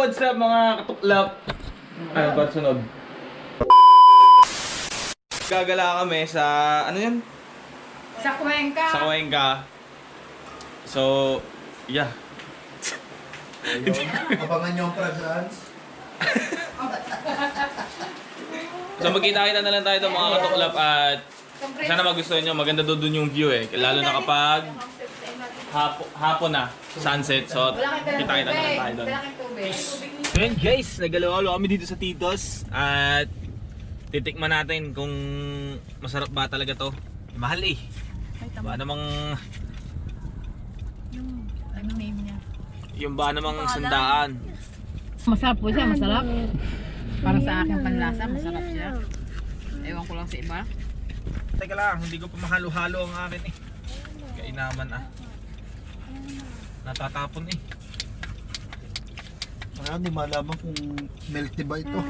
what's up mga katuklap? Ano ba sunod? Gagala kami sa, ano yan? Sa Cuenca. Sa Cuenca. So, yeah. Abangan nyo ang fragrance. So magkita-kita na lang tayo ng mga katuklap at sana magustuhan nyo. Maganda doon yung view eh. Lalo na kapag hapon na, sunset. So, kita-kita na lang tayo doon. So yun guys, nagalaw-alo kami dito sa Titos at titikman natin kung masarap ba talaga to. Mahal eh. Ba namang Ano name niya? yung ba namang sandaan. Masarap po siya, masarap. Para sa akin panlasa, masarap siya. Ewan ko lang sa iba. Teka lang, hindi ko pa mahalo-halo ang akin eh. Kainaman ah. Natatapon eh. Hindi malaman kung melty ba ito.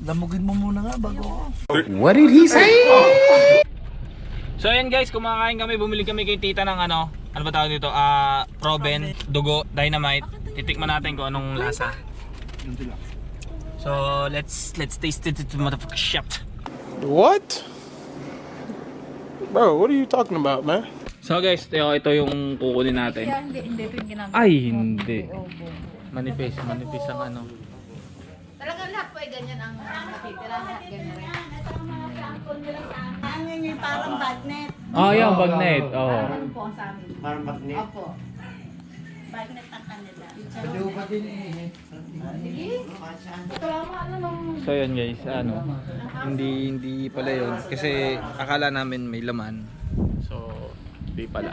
Lamugin mo muna nga bago. What did he say? So ayan guys, kumakain kami, bumili kami kay tita ng ano ba tawag dito? Proben, dugo, dynamite. Titikman natin kung anong lasa. So let's taste it, motherfucker shit. What? Bro, what are you talking about, man? So guys, ito yung kukunin natin. Hindi ito yung ginagawa. Ay, hindi. Manipis ang ano. Talagang lahat po ay ganyan ang natitira. Lahat ganyan rin. Ano yung parang bagnet? Oh, yung bagnet. Oh. Ano po ang sa amin? Parang magnet. Opo. Bagnet ang kanila. Pwede ba din eh? So yun guys, ano, hindi pala yun kasi akala namin may laman. So, hindi pala.